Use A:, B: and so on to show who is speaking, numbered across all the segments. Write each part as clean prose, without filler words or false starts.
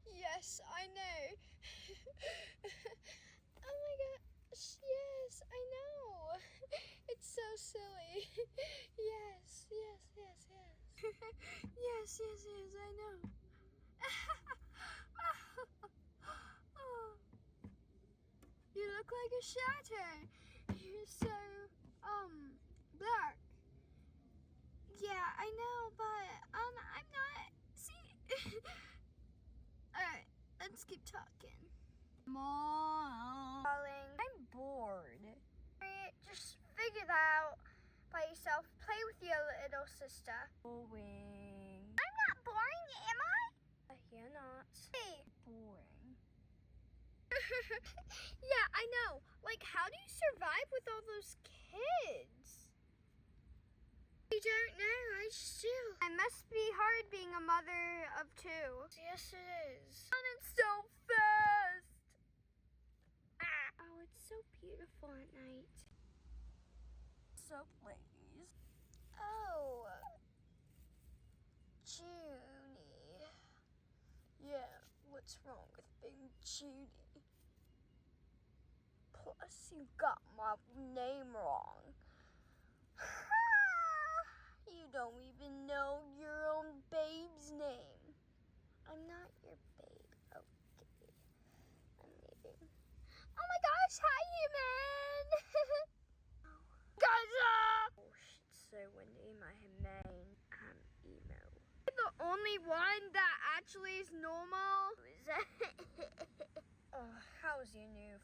A: Yes, I know. Oh my gosh, yes, I know. It's so silly. Yes, yes, yes, yes. Yes, yes, yes, I know. Oh, you look like a shadow. You're so, black. Yeah, I know, but, I'm not, see? Alright, let's keep talking. Mom. Darling, I'm bored. Just figure that out by yourself. Play with your little sister. Boring. I'm not boring, am I? You're not. Hey. Boring. Yeah, I know. Like, how do you survive with all those kids? I don't know, I just do. It must be hard being a mother of two. Yes, it is. And it's so fast. Ah. Oh, it's so beautiful at night. So please. Oh, Junie. Yeah, what's wrong with being Junie? Plus, you got my name wrong. You don't even know your own babe's name. I'm not your babe. Okay, I'm leaving. Oh my gosh, hi, human! Gaza! Oh, it's so windy. My main emo. The only one that actually is normal. Is that? Oh, how's your new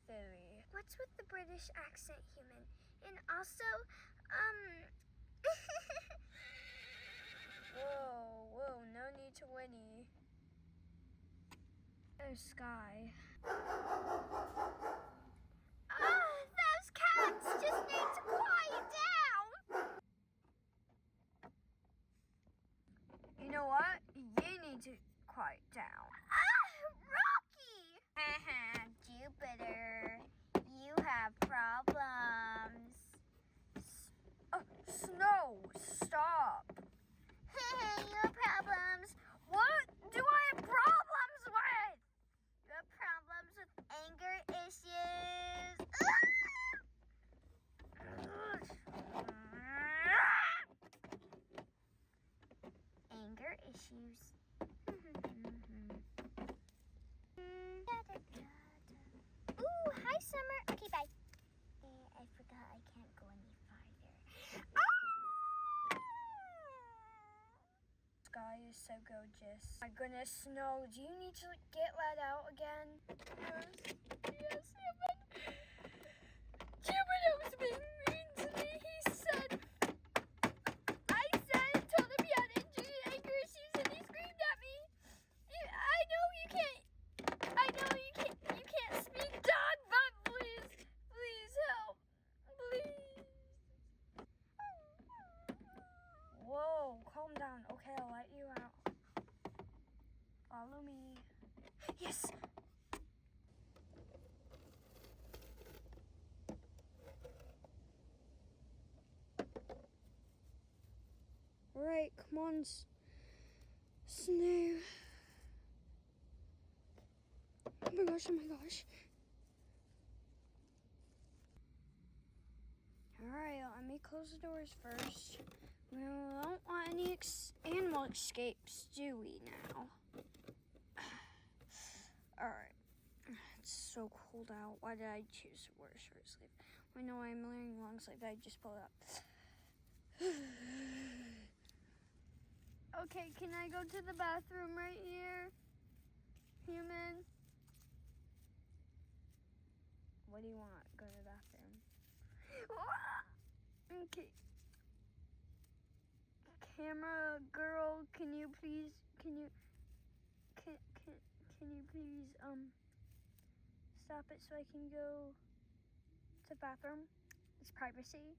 A: Philly? What's with the British accent, human? And also, Whoa, no need to whinny. Oh, Sky. Those cats just need to quiet down. You know what? You need to quiet down. Rocky! Jupiter, you have problems. Oh, Snow, stop. Your problems. What do I have problems with? You have problems with anger issues. Anger issues. Ooh, hi, Summer. Okay, bye. I forgot I can't go any farther. Sky is so gorgeous. My goodness, Snow, do you need to get let out again? Yes, Human. Human was being mean to me. Told him he had anger issues, and he screamed at me. I know you can't speak dog, but please help. Please. Whoa, calm down. Okay, I'll let you out. Follow me. Yes. Alright, come on, Snow. Oh my gosh. Alright, let me close the doors first. We don't want any animal escapes, do we now? Alright. It's so cold out. Why did I choose to wear a short sleeve? I know I'm wearing long sleeve. I just pulled up. Okay, can I go to the bathroom right here? Human? What do you want? Go to the bathroom. Okay. Camera girl, can you please stop it so I can go to the bathroom? It's privacy.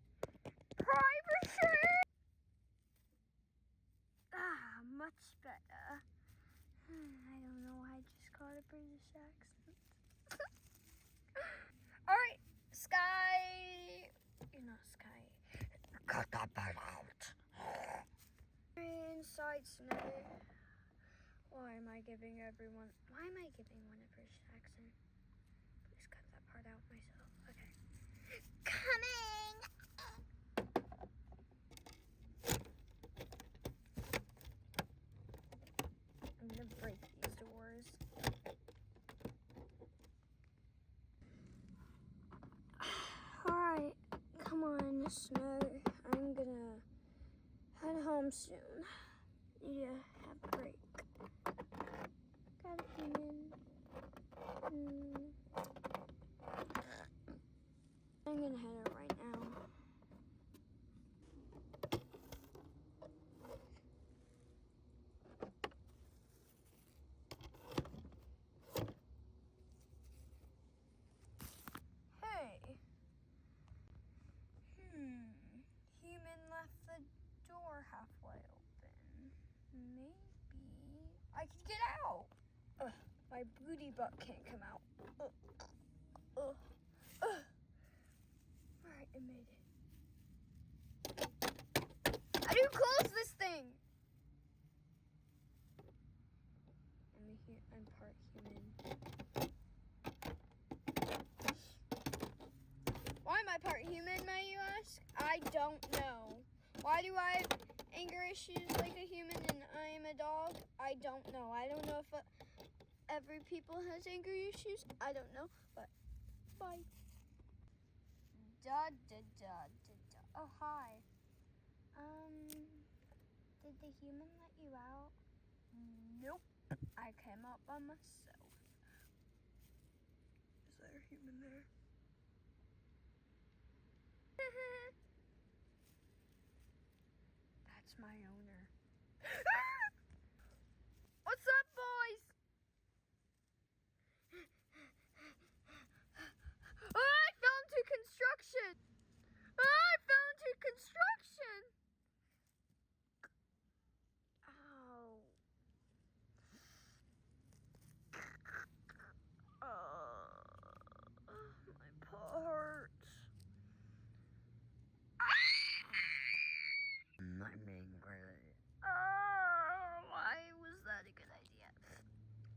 A: Much better. I don't know why I just called a British accent. Alright, Sky. You're not Sky. Cut that part out. Inside, Snow. Why am I giving one a British accent? Please cut that part out myself. Okay. Coming! I'm gonna break these doors. Alright, come on, Snow. I'm gonna head home soon. Need to have a break. Got a human. I'm gonna head out right now. Hey. Human left the door halfway open. Maybe I could get out. Ugh, my booty butt can't come out. Alright, I made it. How do you close this thing? I'm part human. Why am I part human, may you ask? I don't know. Why do I have anger issues like a human and I am a dog? I don't know. I don't know if every people has anger issues. I don't know, but bye. Oh, hi. Did the human let you out? Nope. I came out by myself. Is there a human there? That's my owner. What's up, boys? I fell into construction. Ow. My paw hurts. I'm angry. Why was that a good idea?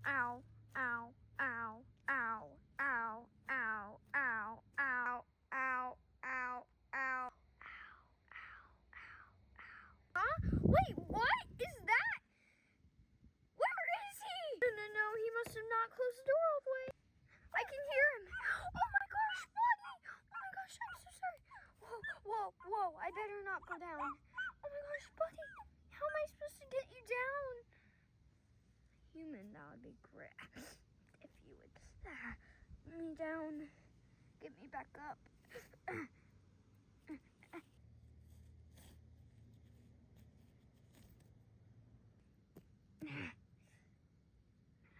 A: Ow, ow, ow, ow, ow, ow, ow, ow, ow, ow, ow. Huh? Wait, what is that? Where is he? No, he must have not closed the door all the way. I can hear him. Oh my gosh, Buddy! Oh my gosh, I'm so sorry. Whoa, I better not go down. Oh my gosh, Buddy, how am I supposed to get you down? Human, that would be great. If you would let me down, get me back up.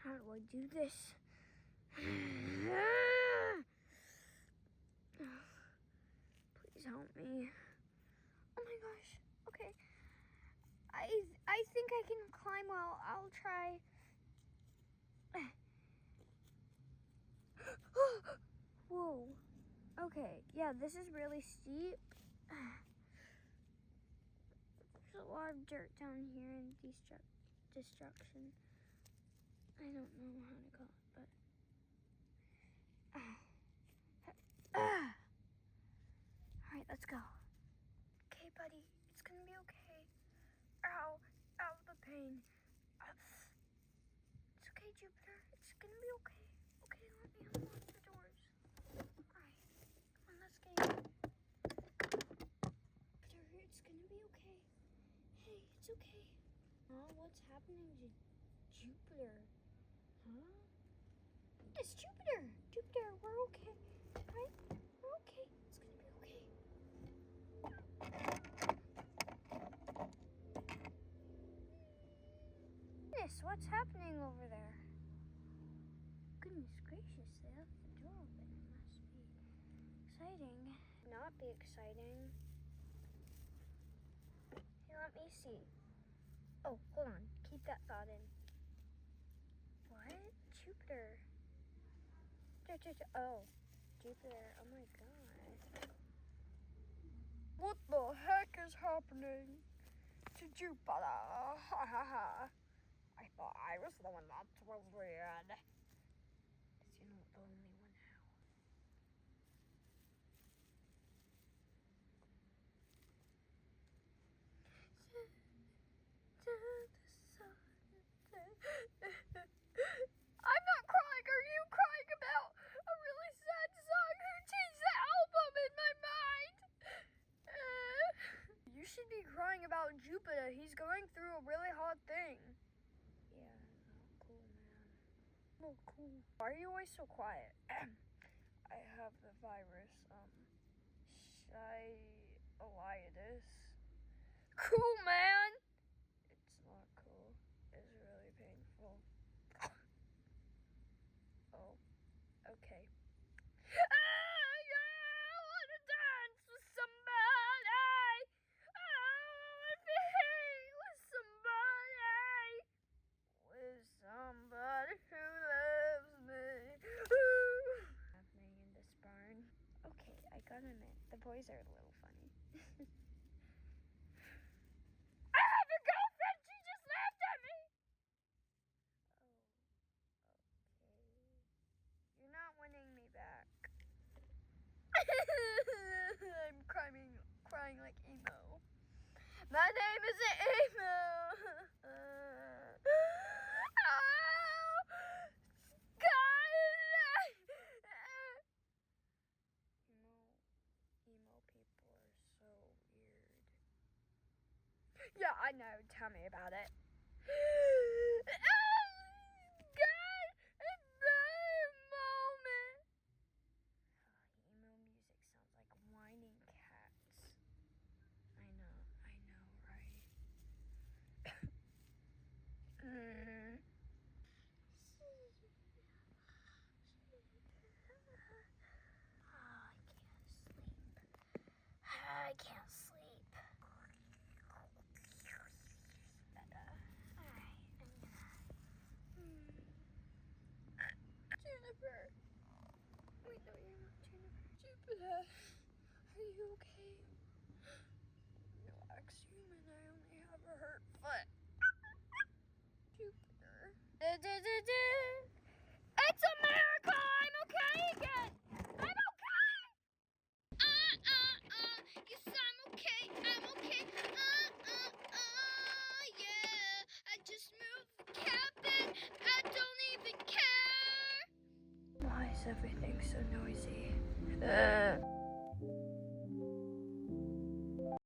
A: How do I do this? Please help me. Oh my gosh. Okay. I think I can climb well. I'll try. Whoa. Okay. Yeah, this is really steep. There's a lot of dirt down here and destruction. I don't know how to call it, but alright, let's go. Okay, buddy, it's gonna be okay. Ow, the pain. It's okay, Jupiter. It's gonna be okay. Okay, let me unlock the doors. Alright, come on, let's get in. Jupiter, it's gonna be okay. Hey, it's okay. Oh, what's happening to Jupiter? Huh? It's Jupiter! Jupiter, we're okay. Right? We're okay. It's gonna be okay. Goodness, what's happening over there? Goodness gracious, they left the door open. It must be exciting. Not be exciting. Hey, let me see. Oh, hold on. Keep that thought in. What? Jupiter. Oh, Jupiter. Oh my god. What the heck is happening to Jupiter? Ha ha ha. I thought I was the one that was weird. Because you're not the only one now. I'm not crying. Are you crying about a really sad song? Who changed the album in my mind? You should be crying about Jupiter. He's going through a really hard thing. Yeah, not cool, man. Not cool. Why are you always so quiet? I have the virus, Schleich. Cool, man! It's not cool. It's really painful. Oh, okay. I want to dance with somebody. I want to be with somebody. With somebody who loves me. Happening in this barn. Okay, I gotta admit, the boys are a little funny. I have a girlfriend! She just laughed at me! Oh, okay. You're not winning me back. I'm crying like emo. My name isn't emo. Oh, God. Emo people are so weird. Yeah, I know. Tell me about it. God, it's that moment. Emo music sounds like whining cats. I know, right? I can't sleep. Jennifer. Wait, no, you're not Jennifer. Jupiter. Are you okay? Relax, human. I only have a hurt foot. Jupiter. It's a miracle! I'm okay again! I'm okay! Yes, I'm okay. I'm okay. Yeah. I just moved the cabin. I don't even care. Why is everything so noisy?